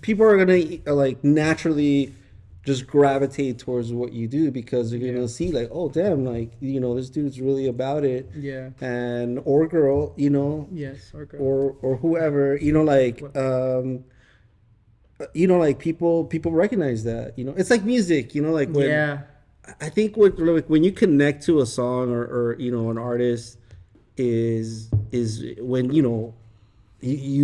people are gonna like naturally just gravitate towards what you do because they're gonna see like, oh damn, like this dude's really about it, Yeah. and or girl, Yes. Or girl. or whoever, like people recognize that, it's like music, like when Yeah. I think when you connect to a song or an artist is when you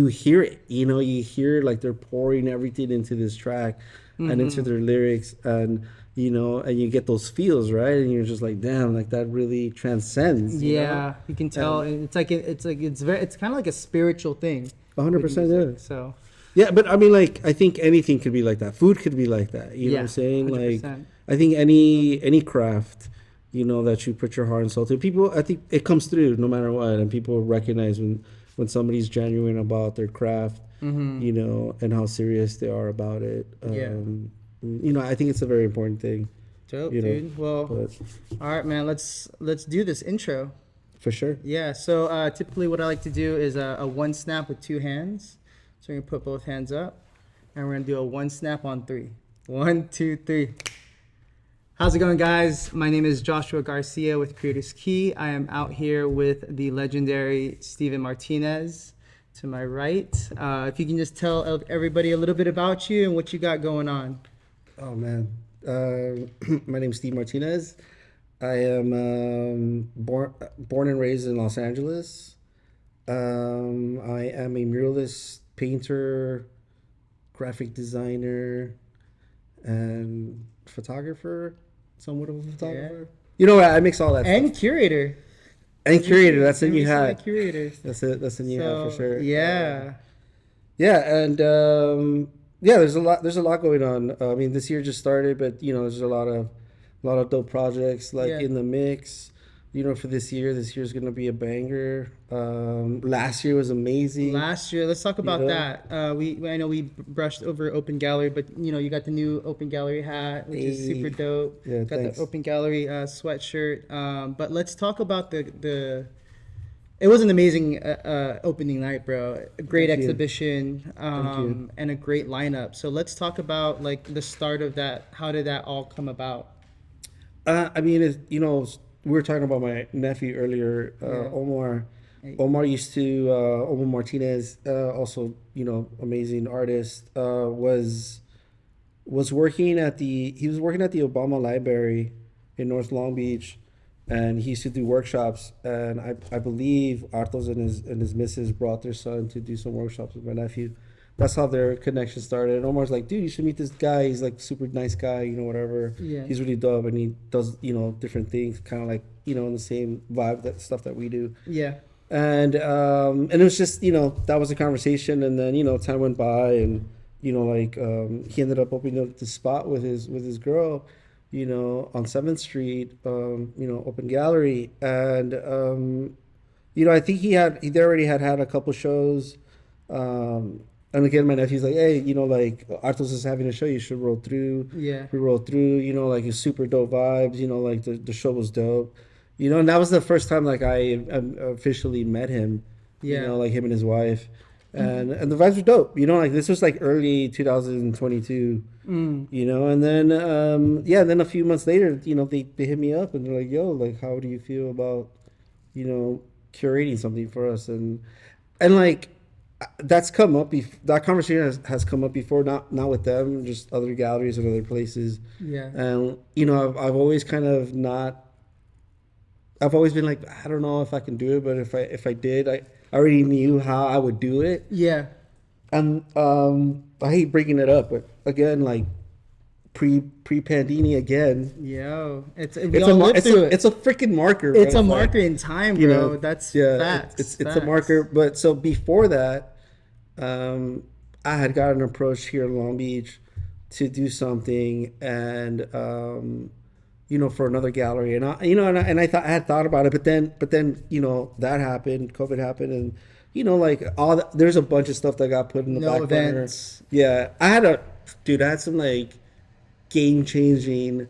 hear it, you hear like they're pouring everything into this track and into their lyrics, and you get those feels, right, and you're just like, damn, like that really transcends, Yeah, you can tell. and And it's kind of like a spiritual thing. With 100%, music. yeah. So Yeah, but I mean, like, I think anything could be like that. Food could be like that. You know what I'm yeah, saying? Like, 100%. I think any craft, that you put your heart and soul to, people, I think it comes through no matter what, and people recognize when somebody's genuine about their craft, and how serious they are about it. Yeah. I think it's a very important thing. Dope, You know, dude. Well, but all right, man. Let's do this intro. for sure. Yeah. So typically, what I like to do is a one snap with two hands. So we're gonna put both hands up, and we're gonna do a one snap on three. 1, 2, 3. How's it going, guys? My name is Joshua Garcia with Creator's Key. I am out here with the legendary Steven Martinez to my right. If you can just tell everybody a little bit about you and what you got going on. Oh man, my name's Steve Martinez. I am born and raised in Los Angeles. I am a muralist, painter, graphic designer, and photographer. Somewhat of a photographer. You know what? I mix all that And stuff. curator. And curator. That's in you Every had. curator. That's it. That's in you had for sure. Yeah. Yeah, and yeah, there's a lot. There's a lot going on. I mean, this year just started, but there's a lot of dope projects like Yeah. in the mix. For this year. This year's gonna be a banger. Last year was amazing. Last year, let's talk about know? that. I know we brushed over Open Gallery, but you got the new Open Gallery hat, which is super dope. Yeah, got thanks. the Open Gallery sweatshirt. But let's talk about the. It was an amazing opening night, bro. A great Thank you. exhibition, you. and a great lineup. So let's talk about like the start of that. How did that all come about? I mean, we were talking about my nephew earlier, Omar. Omar used to Omar Martinez, also amazing artist. Was working at the Obama Library in North Long Beach, and he used to do workshops. And I believe Arthos and his missus brought their son to do some workshops with my nephew. That's how their connection started. And Omar's like, dude, you should meet this guy. He's like super nice guy, whatever. Yeah. He's really dope, and he does different things, kind of like in the same vibe, that stuff that we do. Yeah. And it was just that was a conversation, and then time went by, and he ended up opening up the spot with his girl, on 7th Street, Open Gallery, and I think he already had a couple shows. And again, my nephew's like, hey, like Arthos is having a show, you should roll through. Yeah. We rolled through, like it's super dope vibes, like the show was dope. And that was the first time like I officially met him. Yeah. Like him and his wife. And the vibes were dope. Like this was like early 2022. And then then a few months later, they hit me up and they're like, yo, like how do you feel about, curating something for us? And like that's come up. That conversation has come up before, not with them, just other galleries and other places. Yeah. And I've always kind of not. I've always been like, I don't know if I can do it, but if I did, I already knew how I would do it. Yeah. And I hate bringing it up, but again, like pre-Pandini again. Yo, it's It's a freaking marker. It's bro. a marker in time, bro. That's facts. It's facts. a marker. But so before that, I had gotten approached here in Long Beach to do something, and for another gallery, and I thought I had thought about it, but then that happened, COVID happened, and like there's a bunch of stuff that got put in the back burner. Yeah, I had some like game changing,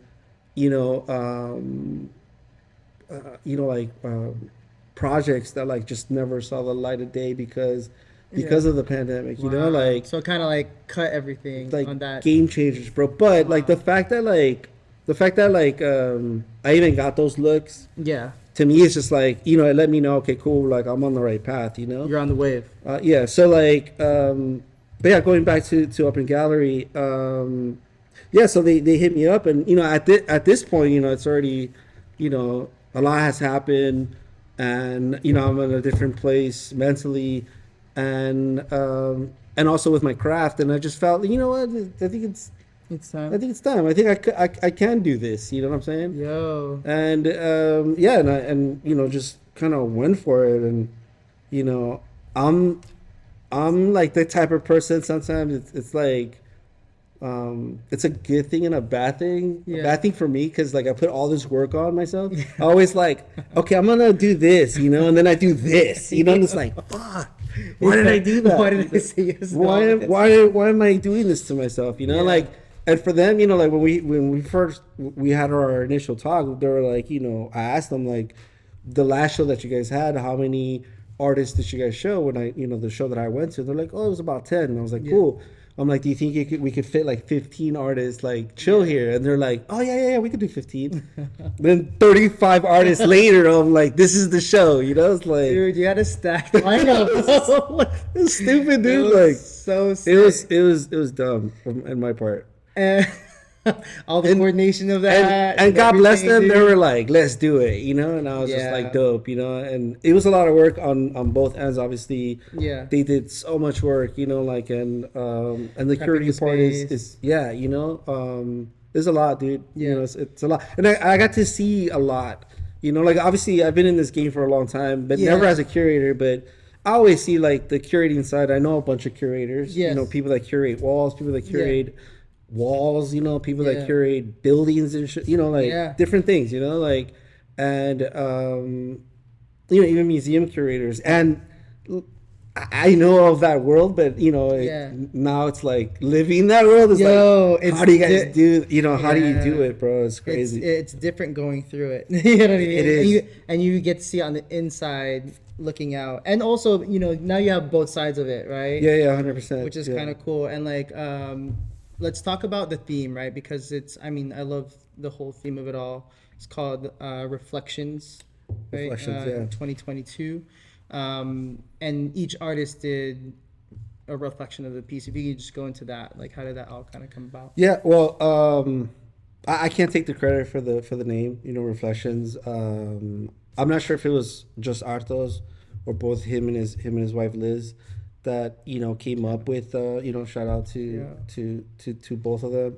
projects that like just never saw the light of day because Yeah. because of the pandemic. You know, Wow. So kind of like cut everything like on that. game changers, bro. But like Wow. the fact that I even got those looks Yeah. to me is just like, it let me know, okay, cool, like I'm on the right path, You're on the wave. yeah. So like, but yeah, going back to Up in Gallery, yeah. So they hit me up, and at this point, it's already, a lot has happened, and I'm in a different place mentally, and also with my craft, and I just felt, what, I think it's It's I time. think it's time. I think I can do this. You know what I'm saying? Yo. And yeah, and just kind of went for it, and you know, I'm I'm like the type of person. Sometimes it's like it's a good thing and a bad thing. A Yeah. bad thing for me because like I put all this work on myself. I always like, okay, I'm gonna do this, and then I do this, and it's like, fuck, why did I do that? Why did I say yes to all Why this? why am I doing this to myself? Yeah. Like, and for them, like when we first we had our initial talk, they were like, I asked them like, the last show that you guys had, how many artists did you guys show? When the show that I went to, they're like, oh, it was about 10. And I was like, Yeah. cool. I'm like, do you think we could fit like 15 artists like chill here? And they're like, oh yeah, we could do 15. Then 35 artists later, I'm like, this is the show. It's like, Dude, you had a stack lineup. it's stupid, It dude. was Like, so sick. it was dumb in my part. And all the And- coordination of that. And God bless them, everything, they dude. were like, let's do it, and I was just Yeah. like, dope, and it was a lot of work on both ends. Obviously, Yeah. they did so much work, like, and the Prepping the curating part is space. yeah, there's a lot, dude. Yeah. It's a lot, and I got to see a lot, like obviously I've been in this game for a long time, but Yeah. never as a curator, but I always see like the curating side. I know a bunch of curators, Yes. people that curate walls, people that curate walls, people that Yeah. curate buildings and shit, like Yeah. different things, like, and even museum curators. And I know of that world, but Yeah. now it's like living that world is Yo, like, it's how do you guys di- do, how do you do Yeah. it, bro? It's crazy. It's different going through it. You know what I mean? It is. And you get to see it on the inside looking out. And also, now you have both sides of it, right? Yeah, 100%. Which is yeah. kind of cool. And like let's talk about the theme, right? Because I love the whole theme of it all. It's called Reflections, right? Reflections, yeah. 2022. And each artist did a reflection of the piece. If you could just go into that, like how did that all kind of come about? Yeah, well, I can't take the credit for the name, Reflections. I'm not sure if it was just Arthos or both him and his wife Liz that came up with shout out to both of them.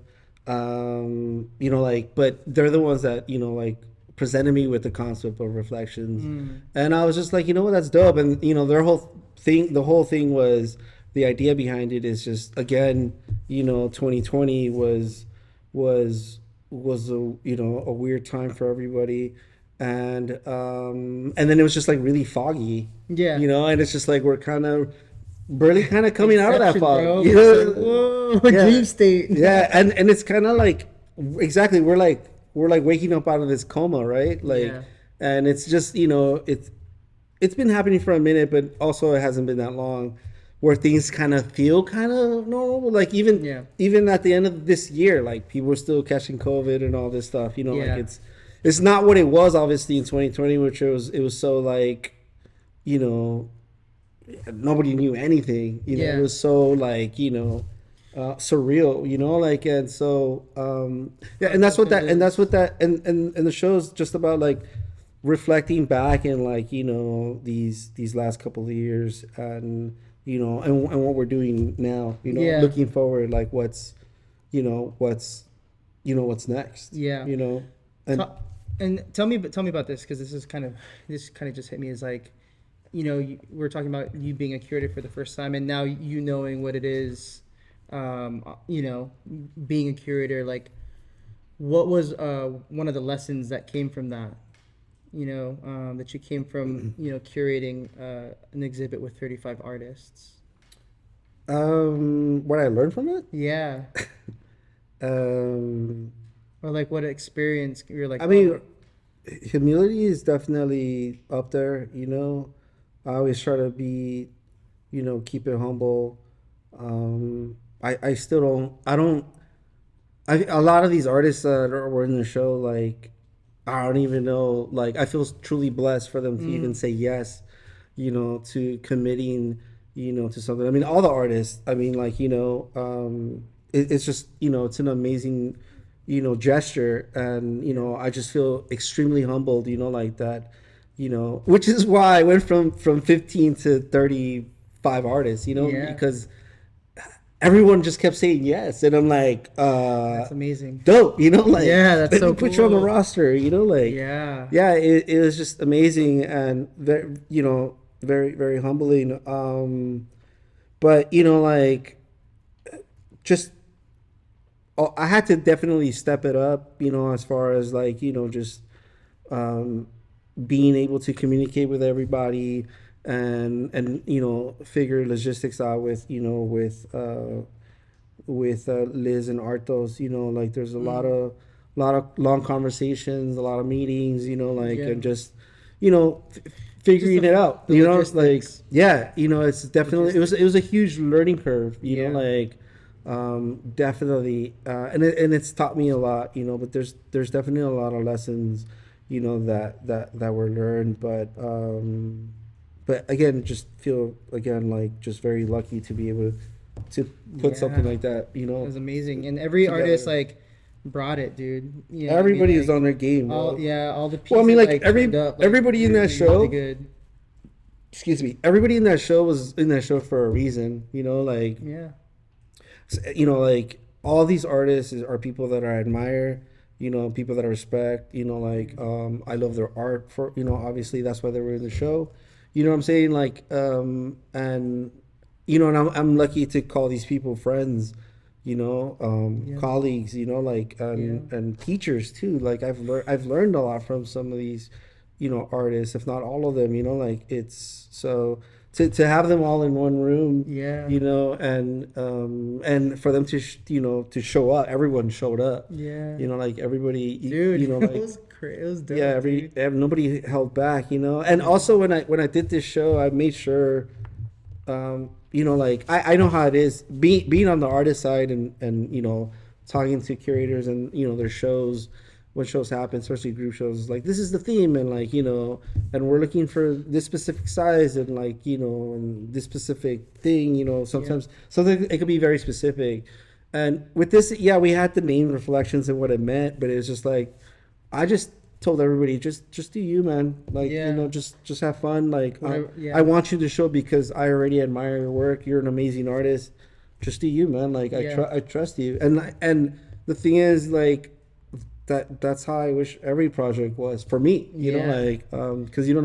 Like, but they're the ones that like presented me with the concept of Reflections, and I was just like, what, that's dope. And the whole thing was, the idea behind it is just, again, 2020 was a weird time for everybody, and then it was just like really foggy, Yeah. and it's just like we're kind of barely coming out of that Inception, fog, bro. you It's know? like, whoa, Yeah. dream state. Yeah, and it's kind of like, exactly, we're like waking up out of this coma, right? Like, Yeah. and it's just it's been happening for a minute, but also it hasn't been that long, where things kind of feel kind of normal. Like even at the end of this year, like people are still catching COVID and all this stuff. Yeah. Like it's not what it was obviously in 2020, which it was so like, nobody knew anything. Yeah. It was so like surreal. Like, and so yeah, and that's what that and the show's just about, like reflecting back and like these last couple of years, and and what we're doing now, Yeah. looking forward, like what's next, Yeah. and And tell me about this, because this kind of just hit me, is like, we're talking about you being a curator for the first time, and now knowing what it is, being a curator. Like, what was one of the lessons that came from that? That you came from, curating an exhibit with 35 artists. what I learned from it. Yeah. Or like what experience you're like. I mean, humility is definitely up there. I always try to be keep it humble. I still don't. I don't. A lot of these artists that were in the show, like, I don't even know. Like, I feel truly blessed for them to even Mm, say yes, to committing, to something. I mean, all the artists. I mean, like, it's just, it's an amazing, gesture, and yeah. I just feel extremely humbled, like that, which is why I went from 15 to 35 artists, Yeah. because everyone just kept saying yes, and I'm like, That's amazing. dope, like, Yeah, that's let me so put you on the cool. roster, like, Yeah. yeah, it was just amazing, and very, very, very humbling. But like, just, I had to definitely step it up, as far as, like, just, um, being able to communicate with everybody, and figure logistics out with, Liz and Arthos, like, there's a lot Mm, of long conversations, a lot of meetings, like, yeah. and just, Just figuring it out, the like, logistics. yeah, it's definitely, it was Logistics. a huge learning curve, Yeah. like, definitely, and it's taught me a lot, but there's definitely a lot of lessons, that were learned, but again, just feel, again, like, just very lucky to be able to put something Yeah. like that, It was amazing. And every artist together. like brought it, dude. You know what I mean? Everybody is Like on their game, all bro. yeah, all the Well, I mean, pieces like, like turned up like everybody in that really, really show, good. excuse me, everybody in that show was in that show for a reason, like, Yeah. like, all these artists are people that I admire, people that I respect, like, I love their art, for, obviously that's why they were in the show, what I'm saying, like, and, and I'm lucky to call these people friends, Yeah. colleagues, like, Yeah. and teachers too. Like, I've learned a lot from some of these, artists, if not all of them, like, it's so, to have them all in one room, Yeah. and for them to, to show up, everyone showed up, Yeah. like, everybody, Dude, it like, was it was yeah, dope, dude. nobody held back, and Yeah. also, when I did this show, I made sure, like, I know how it is, being on the artist side, and talking to curators, and their shows, when shows happen, especially group shows, like, this is the theme, and, like, and we're looking for this specific size, and, like, and this specific thing, Yeah. sometimes it could be very specific, and with this, yeah, we had the name reflections and what it meant, but it's just like, I just told everybody, just do you, man, like, Yeah. just have fun, like, Whatever. I Yeah. want you to show, because I already admire your work. You're an amazing artist. Just do you, man. Like, Yeah. I trust you. And the thing is, like, that's how I wish every project was for me. Yeah. Like, because you don't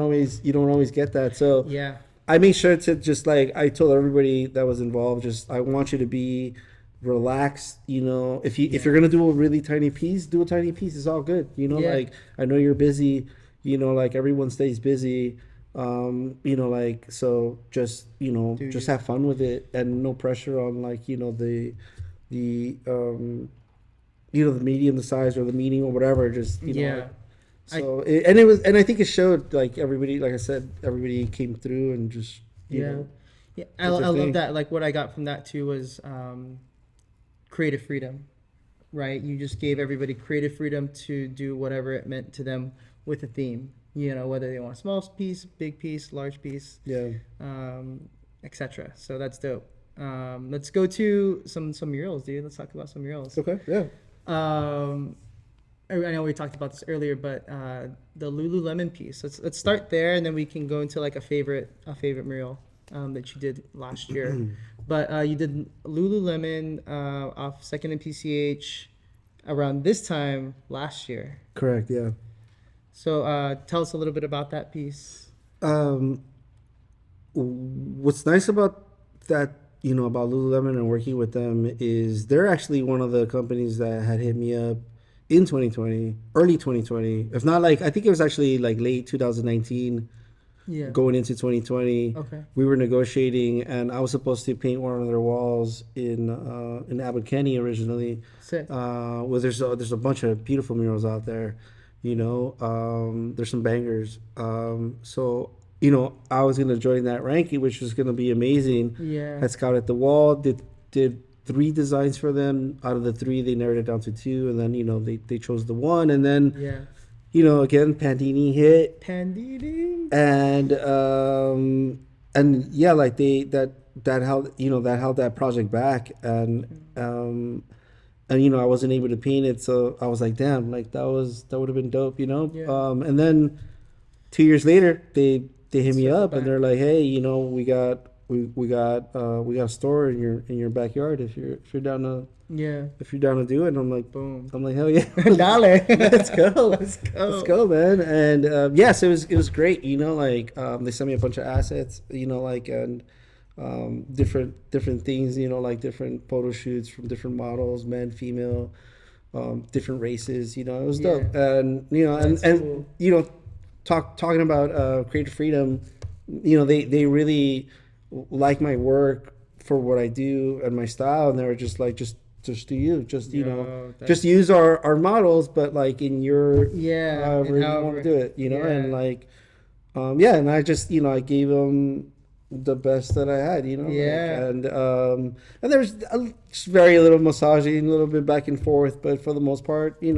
always get that. So Yeah. I made sure to just, like, I told everybody that was involved, just, I want you to be relaxed. If Yeah. you're gonna do a really tiny piece, do a tiny piece. It's all good. Yeah. Like, I know you're busy. Like, everyone stays busy. Like, so just, Do just you? have fun with it, and no pressure on, like, the the medium, the size, or the meaning, or whatever. Just, like, Yeah. I and I think it showed, like, everybody, like I said, everybody came through, and just, yeah. Yeah. did their I love thing. that. Like what I got from that too was creative freedom, right? You just gave everybody creative freedom to do whatever it meant to them with a theme. You know, whether they want a small piece, big piece, large piece, Yeah. etc. So that's dope. Let's go to some murals, dude. Let's talk about some murals. Okay. Yeah. Um, I know we talked about this earlier, but the Lululemon piece. Let's start there, and then we can go into like a favorite mural that you did last year. But you did Lululemon off Second and PCH around this time last year. Correct. Yeah. So tell us a little bit about that piece. Um, what's nice about that, about Lululemon and working with them, is they're actually one of the companies that had hit me up in 2020, early 2020. If not, like, I think it was actually, like, late 2019, Yeah. going into 2020. Okay. We were negotiating, and I was supposed to paint one of their walls in Abbot Kinney originally. Sick. Well, there's a bunch of beautiful murals out there. There's some bangers. So, I was gonna join that ranking, which was gonna be amazing. Yeah. Had scouted the wall, did 3 designs for them. Out of the 3, they narrowed it down to 2, and then they chose the one, and then Yeah. again Pandini hit, Pandini. and yeah, like that held that project back, and I wasn't able to paint it, so I was like, damn, like that would have been dope. Yeah. And then 2 years later, they hit me Circle up and back. they're like, hey, we got a store in your backyard if you're down to Yeah. do it. And Boom. I'm like, hell yeah, Dale. let's go, Let's go. let's go, man. And yes, it was great. Like they sent me a bunch of assets, like and different things, like different photo shoots from different models, men, female, different races. It was Yeah. dope. And That's and cool. talking about creative freedom, they really like my work for what I do and my style, and they were just like, just do you, Yo, just use our models, but like in your Yeah. however And you want to do it, Yeah. and like yeah, and I just I gave them the best that I had, Yeah. and there's just very little massaging, a little bit back and forth, but for the most part, Part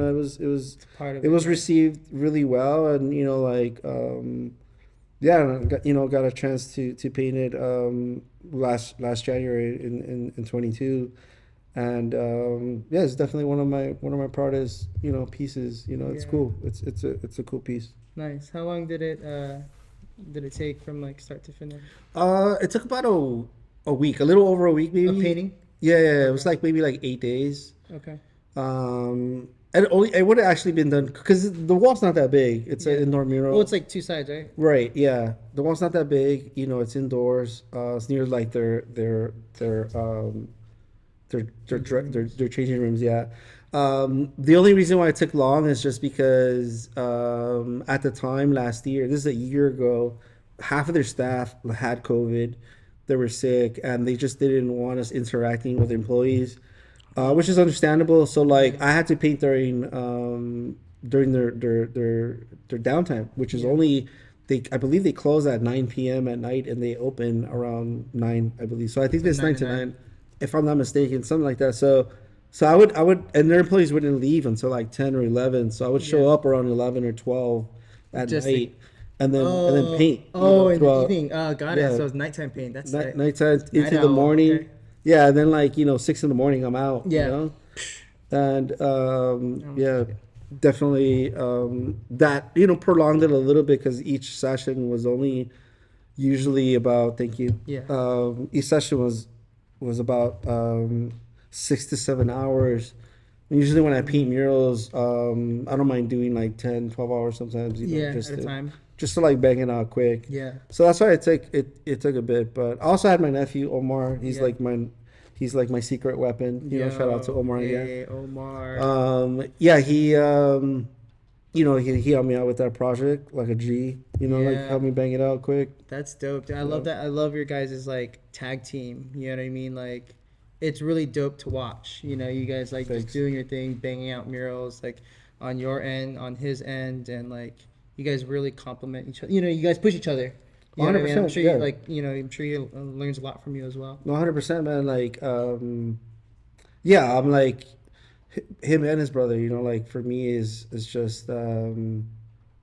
of it was yeah. received really well, and like yeah, and I got a chance to paint it last January in 22, and yeah, it's definitely one of my proudest pieces. It's Yeah. cool. It's a cool piece. Nice. How long did it take from like start to finish? It took about a week, a little over a week, maybe. Of painting? Yeah, it was Okay. like maybe like 8 days. Okay. And it would have actually been done because the wall's not that big. It's Yeah. an indoor mural. Well, it's like 2 sides, right? Right, yeah. The wall's not that big. It's indoors. It's near like their changing rooms. Yeah. The only reason why it took long is just because at the time last year, this is a year ago, half of their staff had COVID. They were sick, and they just didn't want us interacting with employees, which is understandable. So like, I had to paint during their downtime, which is Yeah. only I believe they close at 9 p.m. at night and they open around 9, I believe. So I think it's 9 to 9, if I'm not mistaken, something like that. So I would, and their employees wouldn't leave until like 10 or 11. So I would show Yeah. up around 11 or 12 at Just night, and then paint. Oh, in the throughout evening. Oh, got yeah. it. So it's nighttime paint. That's it. Nighttime Night into the owl, morning. okay. Yeah, and then like 6 in the morning I'm out. Yeah. And yeah, shit. definitely that prolonged it a little bit because each session was only usually about, thank you, Yeah. each session was about 6 to 7 hours. And usually when I paint murals, I don't mind doing like 10, 12 hours sometimes, Yeah, just at a to, time. just to like bang it out quick. Yeah. So that's why it took a bit. But I also had my nephew Omar. He's Yeah. like my secret weapon. Shout out to Omar again. Hey, Omar. Yeah, he he helped me out with that project like a G. Like Yeah. helped me bang it out quick. That's dope. Dude. I love that. I love your guys' like tag team. You know what I mean? Like, it's really dope to watch. You guys like Thanks. just doing your thing, banging out murals like on your end, on his end, and like you guys really complement each other. You guys push each other. You know what I mean? I'm 100%, sure yeah. you like. I'm sure he learns a lot from you as well. No, 100%, man. Like, yeah, I'm like him and his brother. Like for me is just they're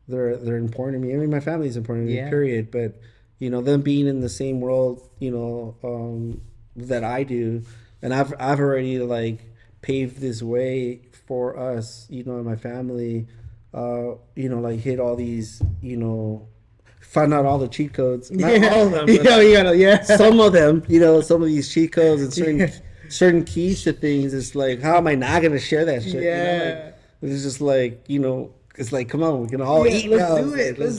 important to me. I mean, my family is important to me. Yeah. Period. But them being in the same world, that I do, and I've already like paved this way for us, and my family. Like hit all these, find out all the cheat codes. Not all of them. But you gotta, yeah. some of them, some of these cheat codes and certain keys to things. It's like, how am I not gonna share that shit? Yeah. It's just like, it's like, come on, we can all eat let's now. do it. Let's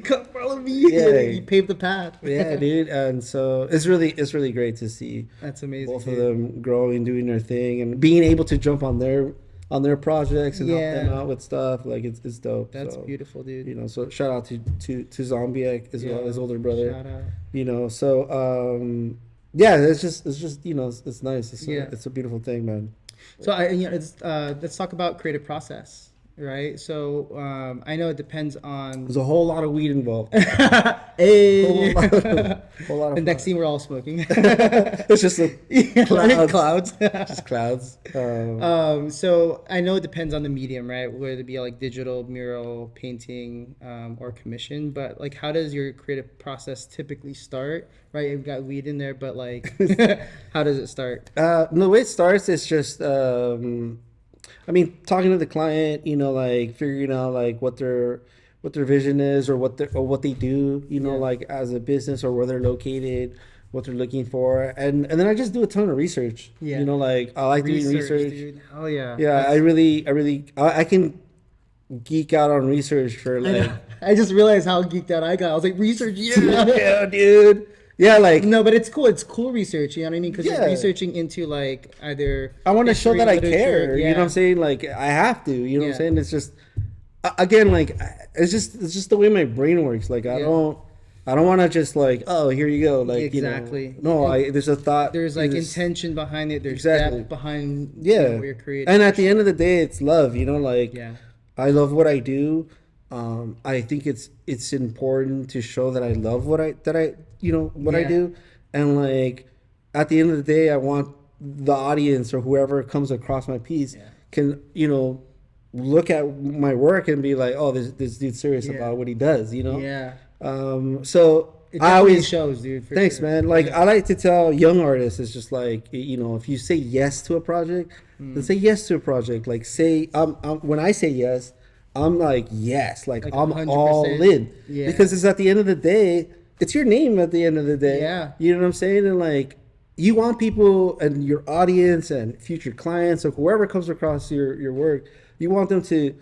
come follow me. Yeah. You paved the path. Yeah, dude. And so it's really great to see That's amazing. both of dude. them growing, doing their thing, and being able to jump on their projects and help them Yeah. out with stuff. Like it's dope. That's So, beautiful, dude. So shout out to Zombiak as well, his older brother. Shout out. So yeah, it's just it's nice. Yeah. It's a beautiful thing, man. So let's talk about creative process. right? So I know it depends on. There's a whole lot of weed involved. Hey. Whole lot The of next fun. scene, we're all smoking. It's just a clouds. Clouds. Just clouds. So I know it depends on the medium, right? Whether it be like digital, mural, painting, or commission. But like, how does your creative process typically start? Right, you've got weed in there, but like, how does it start? The way it starts is just, I mean, talking to the client, like figuring out like what their vision is or what they do, Yeah. like as a business or where they're located, what they're looking for, and then I just do a ton of research. Yeah. Like I like doing research. Dude. Hell yeah. Yeah, I can geek out on research for I like, know. I just realized how geeked out I got. I was like, research, yeah. yeah, dude. Yeah, like No, but it's cool. It's cool research. You know what I mean? Because Yeah. you're researching into like either. I want to show history, that I literature, care. Yeah. You know what I'm saying? Like I have to. You know what I'm Yeah. saying? It's just again, like it's just the way my brain works. Like I Yeah. don't want to just like, oh, here you go. Like Exactly. no, there's a thought. There's like there's- intention behind it. There's Exactly. depth behind Yeah. what you're creating. And at the end of the day, it's love. Like Yeah. I love what I do. I think it's important to show that I love what I what I Yeah. do, and like at the end of the day, I want the audience or whoever comes across my piece Yeah. can look at my work and be like, oh, this dude's serious Yeah. about what he does. Yeah. So It I definitely always shows, dude. For Thanks, sure. man. Like Yeah. I like to tell young artists, it's just like if you say yes to a project, then say yes to a project. Like say, when I say yes, I'm like yes, like I'm 100%. all in, Yeah. because it's at the end of the day, it's your name at the end of the day. Yeah. You know what I'm saying? And like you want people and your audience and future clients or whoever comes across your work, you want them to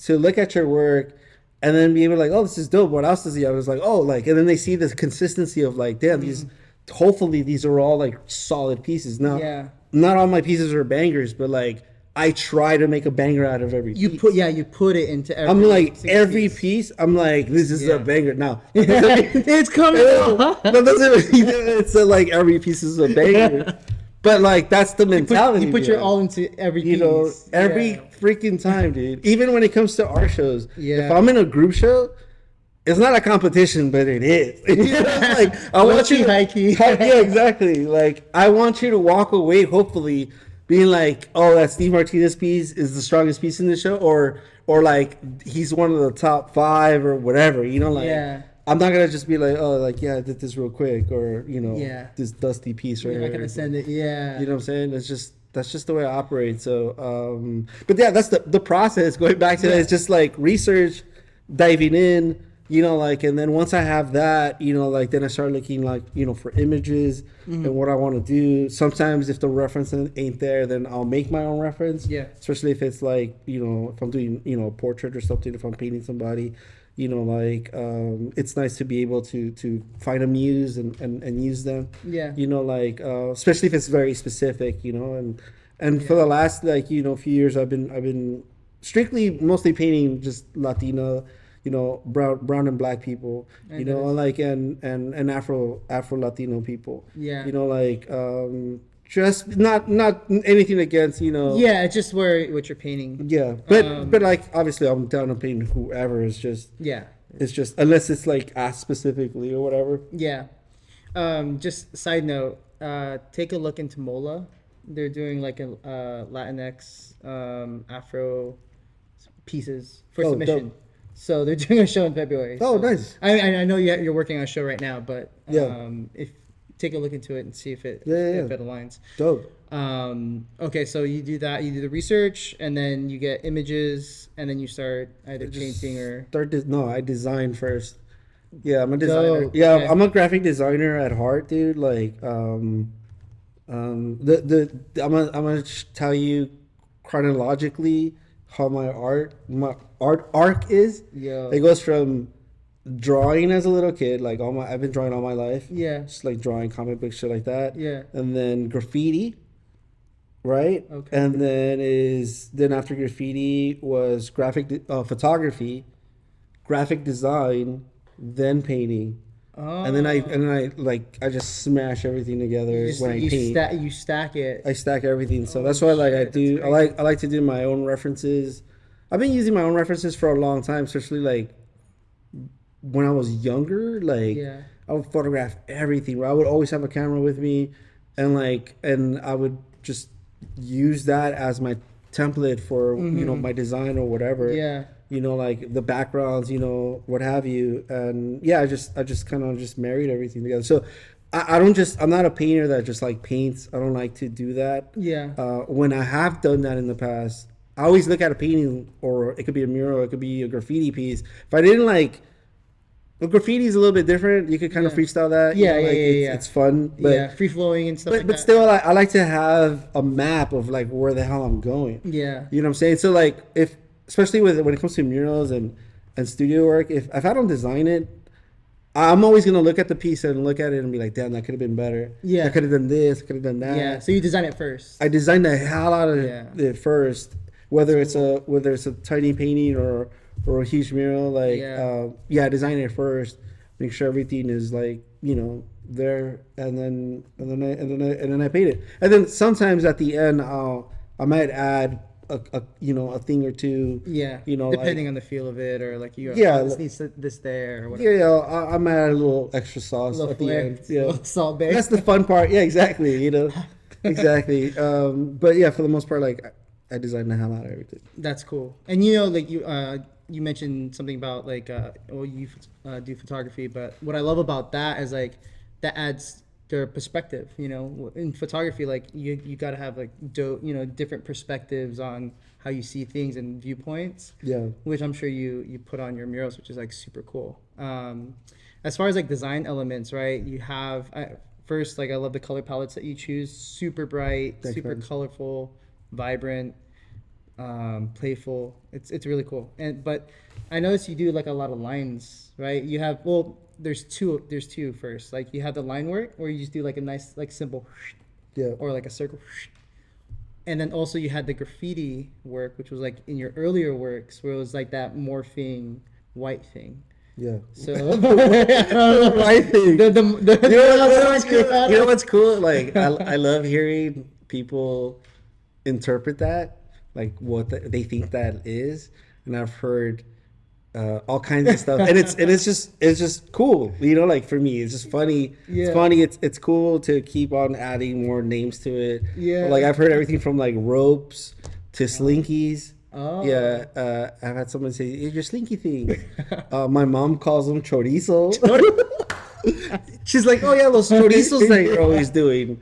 look at your work and then be able to like, oh, this is dope. What else does he have? It's like, oh, like, and then they see this consistency of like, damn, these, hopefully these are all like solid pieces. Now, Yeah. not all my pieces are bangers, but like, I try to make a banger out of every You piece. you put it into every. I'm like, single every piece. piece, I'm like, this is Yeah. a banger. Now, It's coming out. that doesn't mean it's like every piece is a banger. But like, that's the mentality. You put your behind it. all into every piece. Every Yeah. freaking time, dude. Even when it comes to our shows, Yeah. if I'm in a group show, it's not a competition, but it is. It's like I want you Low-key, high-key. Yeah, exactly. Like I want you to walk away, hopefully, being like, "Oh, that Steve Martinez piece is the strongest piece in the show," or like he's one of the top 5 or whatever. Like Yeah. I'm not gonna just be like, "Oh, like yeah, I did this real quick," or Yeah. this dusty piece right You're not here. gonna send it. Yeah. You know what I'm saying? That's just the way I operate. So, but yeah, that's the process. Going back to that, it's just like research, diving in, like, and then once I have that, like, then I start looking like, for images and what I want to do. Sometimes if the reference ain't there, then I'll make my own reference. Yeah. Especially if it's like, if I'm doing, a portrait or something, if I'm painting somebody. Like it's nice to be able to find a muse and use them. Yeah. Like especially if it's very specific, and for the last like few years I've been strictly mostly painting just Latino, brown and black people, And like and Afro Latino people. Yeah. Like just not anything against Yeah, it's just what you're painting. yeah, but like obviously I'm down to paint whoever. Yeah. It's just unless it's like asked specifically or whatever. Yeah. Just side note, take a look into Mola. They're doing like a Latinx Afro pieces for Oh, submission. dope. So they're doing a show in February. Oh, So nice. I know you're working on a show right now, but Yeah. if take a look into it and see if it Yeah. if it aligns. Dope. Okay, so you do that. You do the research, and then you get images, and then you start either painting or. No, I design first. Yeah, I'm a designer. Dope, Yeah, okay. I'm a graphic designer at heart, dude. Like, I'm gonna tell you chronologically how my art arc is. Yo. It goes from drawing as a little kid, like I've been drawing all my life. Yeah. Just like drawing comic books, shit like that. Yeah. And then graffiti, right? Okay. And then after graffiti was photography, graphic design, then painting. Oh. And then I just smash everything together when I paint. You stack it. I stack everything, so that's why like I shit, do. that's I like to do my own references, I've been using my own references for a long time, especially like when I was younger. Like Yeah. I would photograph everything. Where I would always have a camera with me, and I would just use that as my template for my design or whatever. Yeah. Like the backgrounds, what have you. And yeah, I just kind of just married everything together. So I don't I'm not a painter that just like paints. I don't like to do that. Yeah. When I have done that in the past, I always look at a painting, or it could be a mural, it could be a graffiti piece. If I didn't like, well, graffiti is a little bit different. You could kind of Yeah. freestyle that. Yeah, It's fun. But Yeah, free flowing and stuff like but that. still, I like to have a map of like where the hell I'm going. Yeah. You know what I'm saying? So like, if especially when it comes to murals and studio work, if I don't design it, I'm always gonna look at the piece and look at it and be like, damn, that could have been better. Yeah. I could have done this. I could have done that. Yeah. So you design it first. I designed the hell out of Yeah. it first, whether it's a tiny painting or a huge mural. Like I designed it first, make sure everything is like there, and then I paint it. And then sometimes at the end I might add a thing or two. Yeah. Depending on the feel of it, or like this needs this there or whatever. Yeah, I might add a little extra sauce Little at the flair, end. Yeah, little salt bay. that's the fun part. Yeah, exactly. Exactly. But yeah, for the most part, like I designed the hell out of everything. That's cool. And like you mentioned something about like you do photography, but what I love about that is like that adds their perspective. In photography, like you got to have like different perspectives on how you see things and viewpoints. Yeah. Which I'm sure you put on your murals, which is like super cool. As far as like design elements, right? You have first, like I love the color palettes that you choose. Super bright, Thanks, super man. colorful, vibrant, playful. It's really cool. But I noticed you do like a lot of lines, right? You have there's two first. Like you have the line work where you just do like a nice like simple Yeah. or like a circle. And then also you had the graffiti work, which was like in your earlier works where it was like that morphing white thing. Yeah. So I think. You know what's cool? Like I love hearing people interpret that, like what they think that is, and I've heard all kinds of stuff, and it's just cool. Like for me, it's just funny. Yeah. It's funny. It's cool to keep on adding more names to it. Yeah. Like I've heard everything from like ropes to slinkies. Oh. Yeah, I've had someone say, "It's your slinky thing." My mom calls them chorizo. She's like, "Oh yeah, those chorizos that you're always doing.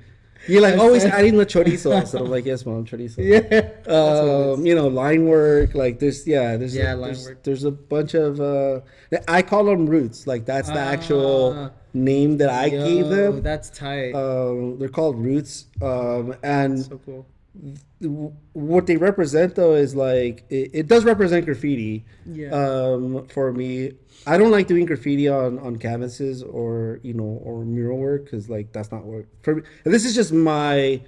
You're like always adding the chorizo." So I'm like, "Yes, mom, chorizo." Yeah. Line work. Like there's line work. there's a bunch of I call them roots. Like that's the actual name that I gave them. That's tight. They're called roots. And So cool. what they represent though is like it does represent graffiti. Yeah. For me, I don't like doing graffiti on canvases or or mural work, because like that's not work for me. And this is just my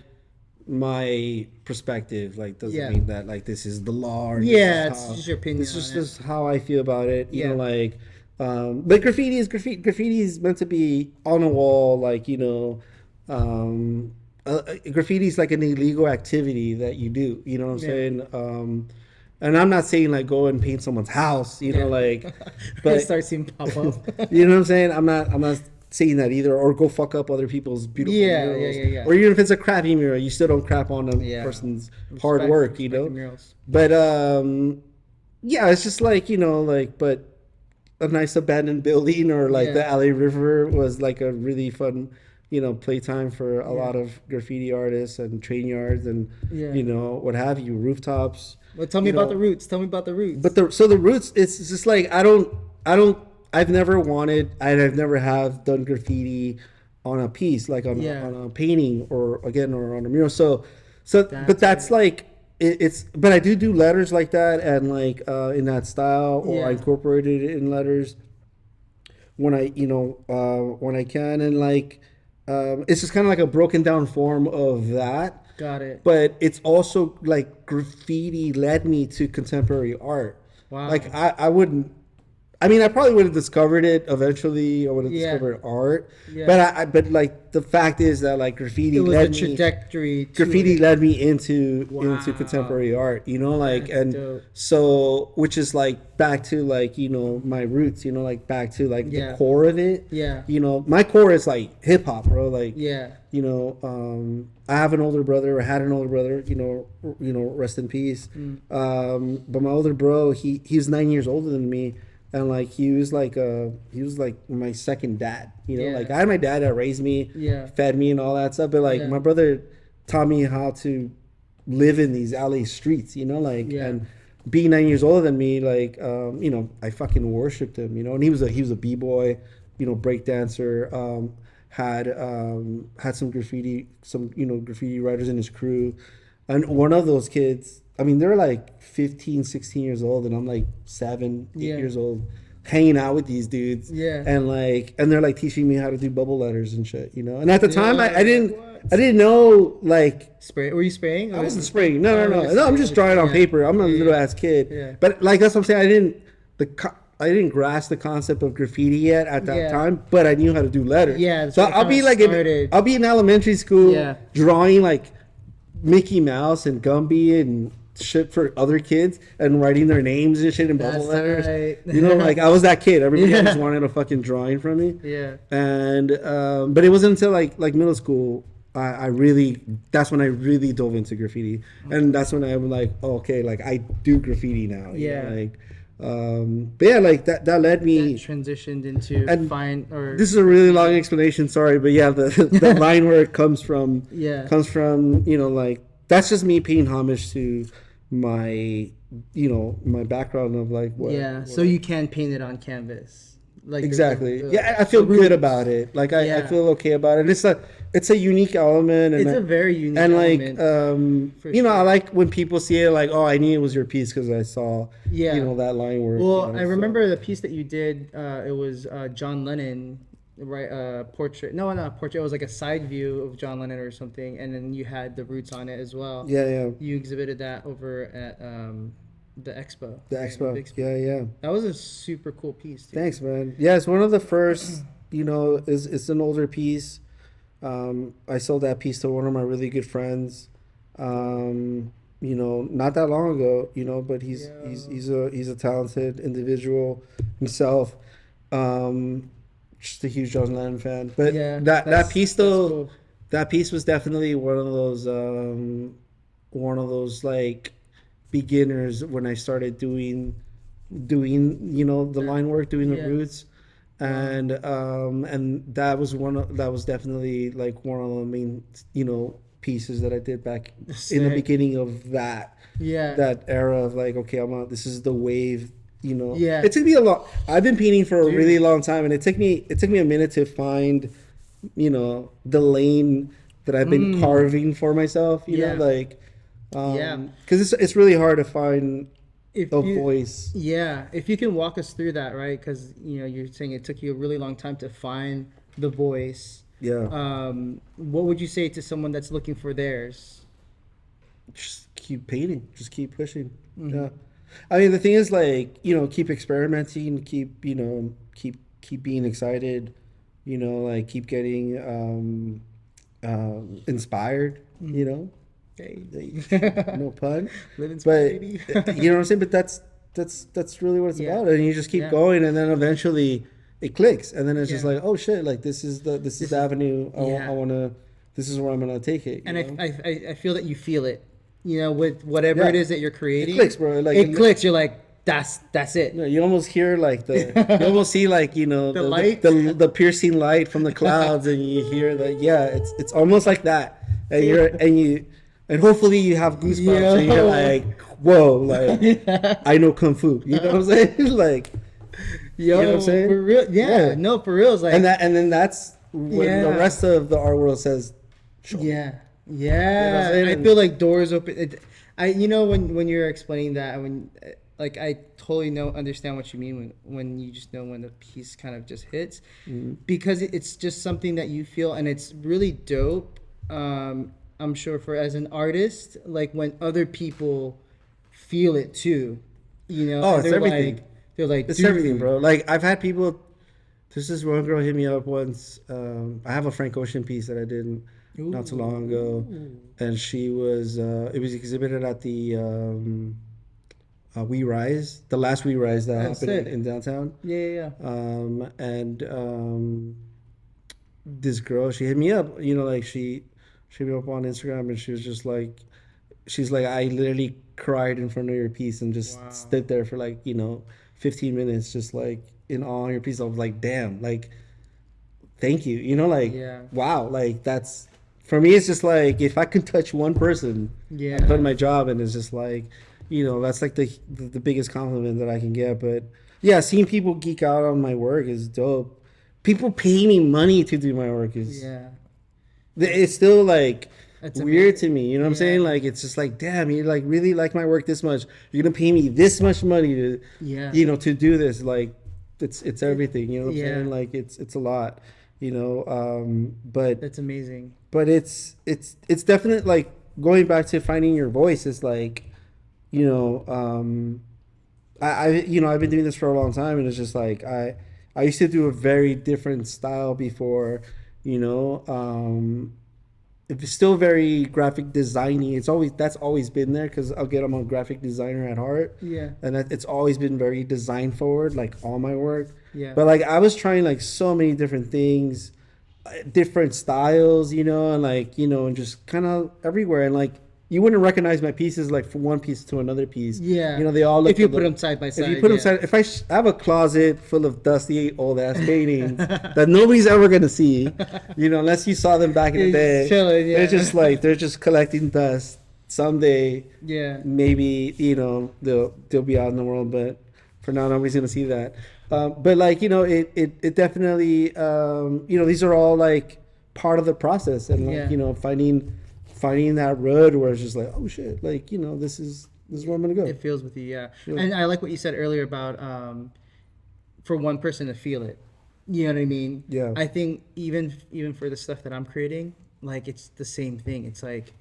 perspective. Like doesn't mean that like this is the law. Or It's just your opinion. This is on it. just how I feel about it. Yeah. Like but graffiti is graffiti. Graffiti is meant to be on a wall, like graffiti is like an illegal activity that you do. You know what I'm saying? And I'm not saying like go and paint someone's house. Like, but start seeing pop up. you know what I'm saying? I'm not saying that either, or go fuck up other people's beautiful murals. Yeah. Or even if it's a crappy mural, you still don't crap on a person's hard work. Respect the murals. But it's just like but a nice abandoned building, or like the LA River was like a really fun playtime for a lot of graffiti artists, and train yards, and what have you, rooftops. Well, tell me about the roots. Tell me about the roots. But the roots, it's just like I've never wanted, and I've never have done graffiti on a piece, like on a painting or on a mural. So but that's like it's. But I do letters like that, and like in that style, or I incorporated it in letters when I when I can, and like it's just kind of like a broken down form of that. Got it. But it's also like graffiti led me to contemporary art. Wow. Like I wouldn't I mean, I probably would have discovered it eventually. I would have Yeah. discovered art, Yeah. but like the fact is that like It was the trajectory. graffiti it. led me into Wow. contemporary art, you know, like, That's and dope. so which is like back to like, you know, my roots, you know, like back to like Yeah. the core of it. Yeah. You know, my core is like hip hop, bro. Like, Yeah. you know, I have an older brother, or had an older brother, you know, rest in peace. But my older bro, he's 9 years older than me, and like he was like my second dad. You know, Yeah. like I had my dad that raised me, Yeah. fed me, and all that stuff. But like Yeah. my brother taught me how to live in these LA streets. You know, like Yeah. and being 9 years older than me, like you know, I fucking worshipped him. You know, and he was a b-boy, you know, break dancer. Had some graffiti, you know, graffiti writers in his crew, and one of those kids, I mean, they're like 15, 16 years old, and I'm like 7, 8 Yeah. years old, hanging out with these dudes. Yeah. And they're like teaching me how to do bubble letters and shit, you know. And at the time, Yeah, I didn't what? I didn't know, like, Spray? Were you spraying? I wasn't spraying. No, I'm just drawing on Yeah. paper. I'm a Yeah. little ass kid. Yeah. But like that's what I'm saying. I didn't grasp the concept of graffiti yet at that Yeah. time, but I knew how to do letters. Yeah, that's So what I'll be kinda like started. I'll be in elementary school Yeah. drawing like Mickey Mouse and Gumby and shit for other kids and writing their names and shit in bubble That's letters. right. You know, like I was that kid. Everybody Yeah. just wanted a fucking drawing from me. Yeah. And but it wasn't until like middle school I really, that's when I really dove into graffiti, and that's when I was like, oh, okay, like I do graffiti now. You Yeah. know, like but yeah, like that led me. That transitioned into And fine or This is a really long explanation, sorry, but yeah, the line where it comes from, Yeah. you know, like that's just me paying homage to my, you know, my background of like what. yeah. So you can paint it on canvas. Like Exactly. Yeah, I feel good about it. Like I Yeah. feel okay about it. It's a unique element, and It's a very unique and like element. For you know, I sure. like when people see it like, oh, I knew it was your piece because I saw Yeah. you know that line work. Well, you know, I so. remember the piece that you did. It was John Lennon, right? Portrait. No, not portrait. It was like a side view of John Lennon or something, and then you had the roots on it as well. Yeah. You exhibited that over at the expo. The right, expo. big expo. Yeah. That was a super cool piece. Dude. Thanks, man. Yeah, it's one of the first. You know, it's an older piece. I sold that piece to one of my really good friends. You know, not that long ago. You know, but he's a talented individual himself. Just a huge John Lennon fan. But Yeah, that piece though, cool. that piece was definitely one of those like beginners when I started doing you know the line work, doing the Yeah. roots. And that was definitely like one of the main, you know, pieces that I did back in the Sick. beginning of that Yeah. era of like, okay, this is the wave, you know. Yeah. It took me a lot. I've been painting for a Dude. really long time, and it took me a minute to find, you know, the lane that I've been carving for myself. You Yeah. know, like, Yeah. because it's really hard to find If a you- voice. Yeah, if you can walk us through that, right? Because you know you're saying it took you a really long time to find the voice. Yeah. What would you say to someone that's looking for theirs? Just keep painting, just keep pushing. Mm-hmm. Yeah, I mean the thing is like, you know, keep experimenting, keep, you know, keep being excited, you know, like keep getting inspired, Mm-hmm. you know. Hey, No pun. live But inspired, baby. you know what I'm saying, but that's really what it's Yeah. about, and you just keep Yeah. going, and then eventually it clicks, and then it's just Yeah. like, oh shit, like this is the avenue Yeah. I want to, this is where I'm gonna take it, you And know? I feel that you feel it, you know, with whatever Yeah. it is that you're creating. It clicks, bro. Like it clicks. You're like, that's it. Yeah, you almost hear like you almost see like, you know, The light? the piercing light from the clouds, and you hear that. Yeah, it's almost like that, and hopefully you have goosebumps, and you're Yo. like, whoa, like I know kung fu. You know what I'm saying? Like, Yo, you know what I'm saying? for real. Yeah, Yeah. no, for real. It's like, and then that's when Yeah. the rest of the art world says, show me. yeah, You know what I'm saying? I feel like doors open. You know, when you're explaining that, like I totally understand what you mean when you just know when the piece kind of just hits, because it's just something that you feel, and it's really dope. I'm sure for as an artist, like when other people feel it too, you know. Oh, and it's they're everything. like, They're like, It's everything, dude. bro. Like I've had people. There's this one girl hit me up once. I have a Frank Ocean piece that I did not too long ago, Ooh. and she was. It was exhibited at the We Rise, the last We Rise that Oh, happened sick. in downtown. Yeah, yeah, And this girl, she hit me up. You know, like she hit me up on Instagram, and she was just like, she's like, I literally cried in front of your piece and yeah. just Wow. stood there for like 15 minutes, just like in awe of your piece. I was like, damn, like thank you. You know, like Yeah. wow, like that's for me. It's just like if I could touch one person, I've Yeah. done my job, and it's just like that's like the biggest compliment that I can get. But yeah, seeing people geek out on my work is dope. People pay me money to do my work is Yeah. it's still like That's weird amazing. to me. You know what I'm Yeah. saying? Like it's just like, damn, you like really like my work this much. You're gonna pay me this much money to, Yeah. to do this. Like it's everything. You know what I'm Yeah. saying? Like it's a lot. But That's amazing. it's definite. Like going back to finding your voice is like, you know, I've been doing this for a long time, and it's just like I used to do a very different style before, you know. It's still very graphic designy. That's always been there because I'm a graphic designer at heart, Yeah. and it's always been very design forward, like all my work. Yeah. But like I was trying like so many different things, different styles, and like and just kind of everywhere, and like you wouldn't recognize my pieces like from one piece to another piece. Yeah. They all look. If you put them side by If you side. put them Yeah. side, if I have a closet full of dusty old ass paintings that nobody's ever gonna see, unless you saw them back in the You're day, just chilling, yeah. they're just collecting dust. Someday, Yeah. maybe they'll be out in the world, but for now, nobody's gonna see that. But like it definitely these are all like part of the process, and like Yeah. finding that road where it's just like, oh shit, like this is where I'm gonna go. It feels with you, yeah. Yeah. And I like what you said earlier about for one person to feel it. You know what I mean? Yeah. I think even for the stuff that I'm creating, like it's the same thing. It's like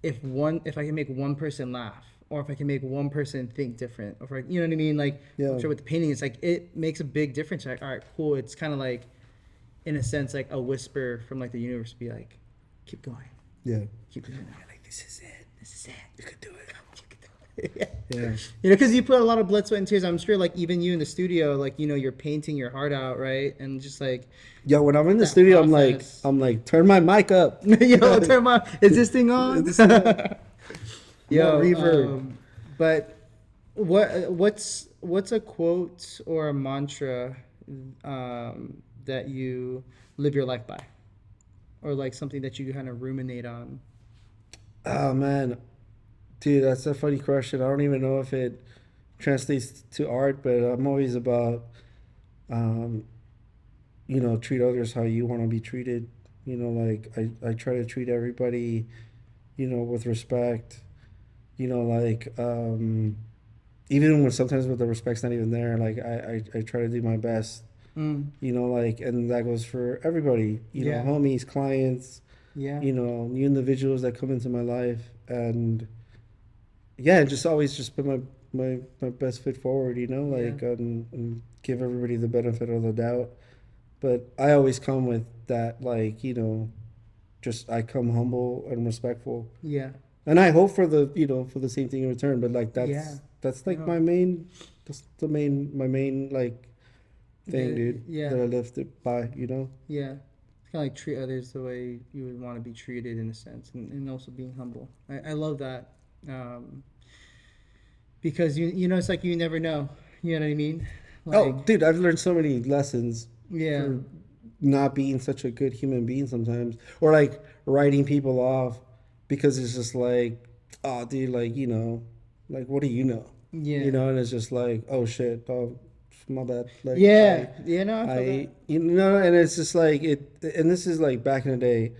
if I can make one person laugh, or if I can make one person think different, or if you know what I mean? Like Yeah. I'm sure with the painting, it's like it makes a big difference. Like, all right, cool. It's kind of like, in a sense, like a whisper from like the universe, be like, keep going, Yeah. keep doing it. Like this is it. This is it. You could do it. You can do it. Yeah. Yeah. Because you put a lot of blood, sweat, and tears. I'm sure, like even you in the studio, like you're painting your heart out, right? And just like, Yo, when I'm in the that studio, process. I'm like, turn my mic up. yo, turn my, is this thing on? This thing on. Yo, More reverb. but what's a quote or a mantra that you live your life by, or like something that you kind of ruminate on? Oh man, dude, that's a funny question. I don't even know if it translates to art, but I'm always about, um, treat others how you want to be treated. Like I try to treat everybody, with respect. Like even when sometimes with the respect's not even there, like I try to do my best. Mm. Like, and that goes for everybody. Yeah. Homies, clients. Yeah. New individuals that come into my life, and yeah, just always just put my best foot forward, like Yeah. and give everybody the benefit of the doubt. But I always come with that, like, just I come humble and respectful, Yeah. and I hope for the same thing in return. But like Yeah. that's like No. that's my main like thing, dude. Yeah. That I lived it by, Yeah. It's kind of like treat others the way you would want to be treated, in a sense, and also being humble. I love that. Because it's like you never know. You know what I mean? Oh, Like, dude, I've learned so many lessons yeah. for not being such a good human being sometimes, or like writing people off because it's just like, oh, dude, like like what do you know? Yeah. And it's just like, oh shit, oh, my bad. Like, Yeah. No, I feel I that. and it's just like and this is like back in the day,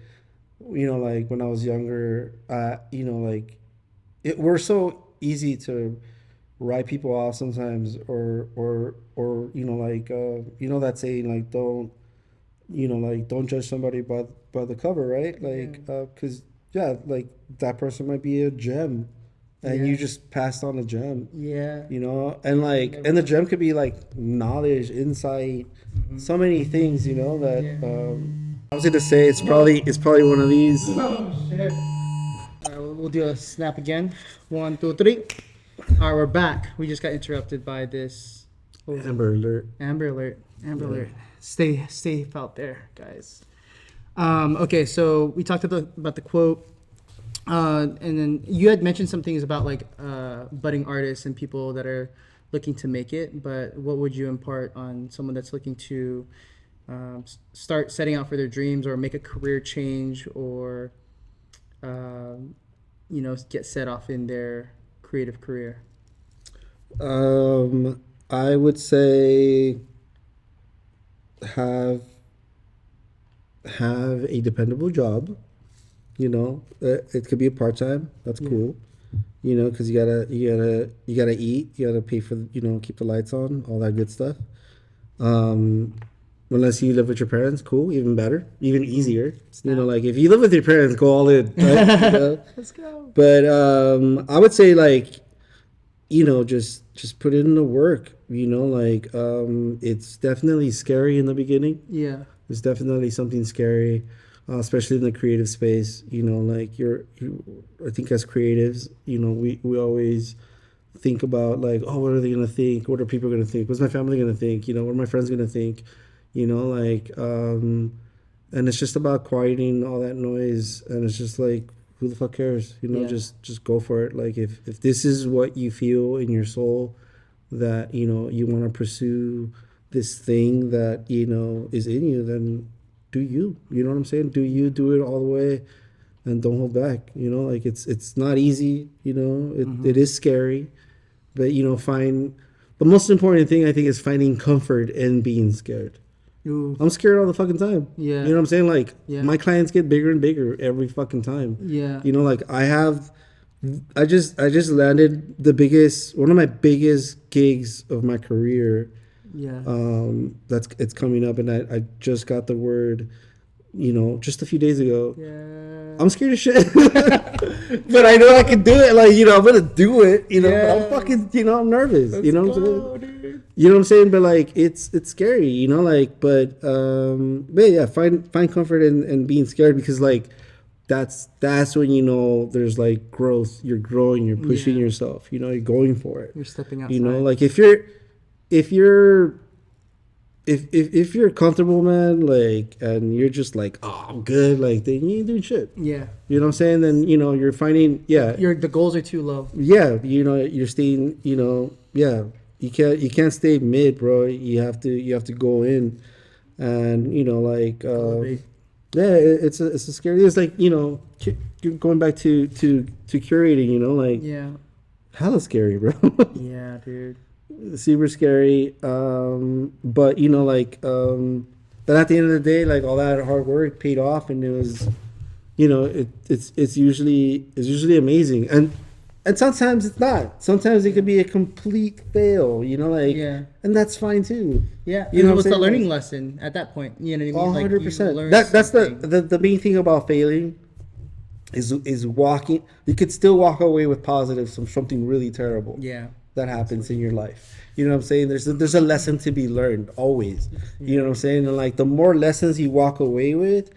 like when I was younger, like we're so easy to write people off sometimes, or like that saying, like don't judge somebody by the cover, right? Like Yeah. because yeah, like that person might be a gem, and Yeah. you just passed on a gem, Yeah. you know, and like, Never and the know. gem could be like knowledge, insight, Mhm. so many things, you know, that Yeah. I was gonna say it's probably one of these. Oh shit. All right, we'll do a snap again. 1, 2, 3. All right, we're back. We just got interrupted by this. What was it? Amber alert. Amber alert. Amber Yeah. alert. Stay safe out there, guys. Okay, so we talked about the quote, and then you had mentioned some things about like budding artists and people that are looking to make it. But what would you impart on someone that's looking to start setting out for their dreams or make a career change or get set off in their creative career? I would say have have a dependable job. You know, it could be a part time. That's Yeah. cool. You know, because you gotta eat. You gotta pay for keep the lights on, all that good stuff. Um, Unless you live with your parents, cool, even better, even easier. You know, like if you live with your parents, go all in. Right? You know? Let's go. But I would say like just put in the work. You know, like it's definitely scary in the beginning. Yeah. It's definitely something scary, especially in the creative space. You know, like I think as creatives, we always think about like, oh, what are they gonna think? What are people gonna think? What's my family gonna think? You know, what are my friends gonna think? You know, like, and it's just about quieting all that noise, and it's just like, who the fuck cares? You know, Yeah. just go for it. Like, if this is what you feel in your soul, that you want to pursue this thing that is in you, then do you. You know what I'm saying? Do you do it all the way, and don't hold back. You know, like it's not easy. You know, it is scary, but find the most important thing I think is finding comfort in being scared. Ooh. I'm scared all the fucking time. Yeah. You know what I'm saying? Like Yeah. my clients get bigger and bigger every fucking time. Yeah. You know, like I just landed one of my biggest gigs of my career. Yeah. It's coming up, and I just got the word, just a few days ago. Yeah. I'm scared of shit, but I know I can do it. Like I'm gonna do it. But I'm Yeah. fucking, I'm nervous. Let's You know what I'm go, saying? dude. You know what I'm saying? But like it's scary, like but yeah, find comfort in being scared, because like that's when there's like growth. You're growing, you're pushing Yeah. yourself, you're going for it. You're stepping outside. Like if you're if you're comfortable, man, like, and you're just like, oh, I'm good, like, then you ain't doing shit. Yeah. You know what I'm saying? Then you're finding, The goals are too low. you're staying, yeah. You can't stay mid, bro. You have to go in, and like Elevate. yeah, it's a scary. It's like going back to curating, like Yeah. hella scary, bro. Yeah, dude. Super scary. But like but at the end of the day, like all that hard work paid off, and it was it's usually amazing, and sometimes it's not. Sometimes it could be a complete fail, like, Yeah. and that's fine too. Yeah. You know what I'm What's the saying? learning lesson at that point? You know what I mean? Like, you 100%. learn That's something. the main thing about failing is walking. You could still walk away with positives from something really terrible. Yeah. That happens in your life. You know what I'm saying? There's a lesson to be learned always. You know what I'm saying? And like the more lessons you walk away with,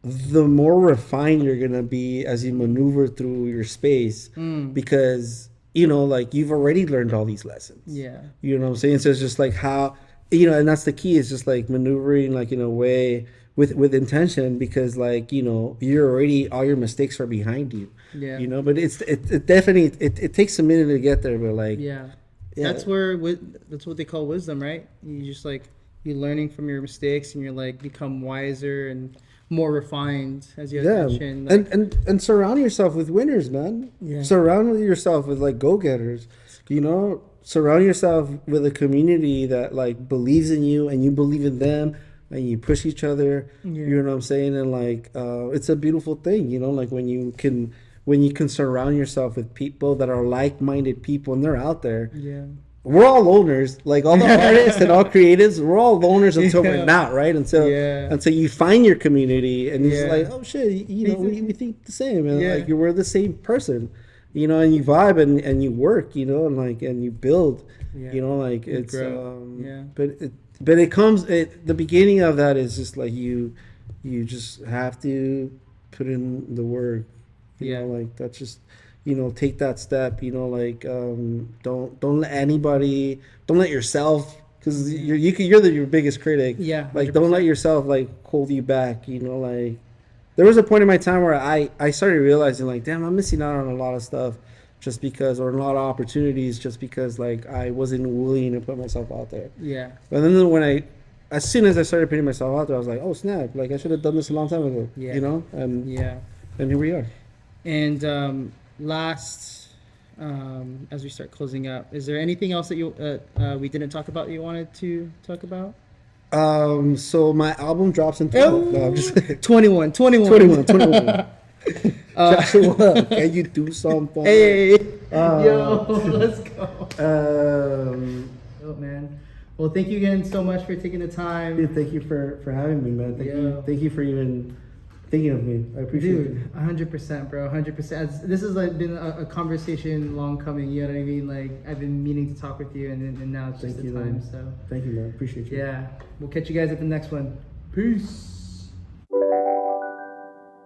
the more refined you're gonna be as you maneuver through your space, because like you've already learned all these lessons. Yeah. You know what I'm saying? So it's just like how and that's the key. Is just like maneuvering like in a way with intention, because like you're already, all your mistakes are behind you. Yeah. But it definitely it takes a minute to get there, but like Yeah. Yeah. That's what they call wisdom, right? You just like you're learning from your mistakes, and you're like become wiser and more refined, as you had yeah, mentioned. Like, and surround yourself with winners, man. Yeah. Surround yourself with like go-getters. Surround yourself with a community that like believes in you, and you believe in them, and you push each other. Yeah. You know what I'm saying? And like it's a beautiful thing, like when you can surround yourself with people that are like-minded people, and they're out there. yeah. we're all loners. Like all the artists and all creatives, we're all loners until Yeah. we're not, right? Until Yeah. until you find your community and it's Yeah. like, oh shit, you know, we think the same, and Yeah. like we're the same person, you know, and you vibe and you work, you know, and like and you build, Yeah. you know, like You it's grow. Yeah. but it comes the beginning of that is just like you just have to put in the work, you Yeah. know, like that's just, you know, take that step, you know, like don't let anybody, don't let yourself, because you're your biggest critic. Yeah, Like don't let 100%. yourself like hold you back, you know, like there was a point in my time where I started realizing like, damn, I'm missing out on a lot of stuff just because, or a lot of opportunities just because like I wasn't willing to put myself out there. Yeah. But then as soon as I started putting myself out there, I was like, oh snap, like I should have done this a long time ago, Yeah. you know, Yeah. and here we are. And last, as we start closing up, is there anything else that we didn't talk about that you wanted to talk about? So my album drops in 12. No, I'm just 21. 21. Joshua, can you do something? Hey, Uh, yo, let's go. Um, Oh, man. Well, thank you again so much for taking the time. dude, thank you for having me, man. Thank you for even thinking of me. I appreciate it. Dude, 100%, bro, 100%. This has like been a conversation long coming. You know what I mean? Like I've been meaning to talk with you, and now it's just Thank the you, time. man. So Thank you, man. Appreciate you. yeah, we'll catch you guys at the next one. Peace.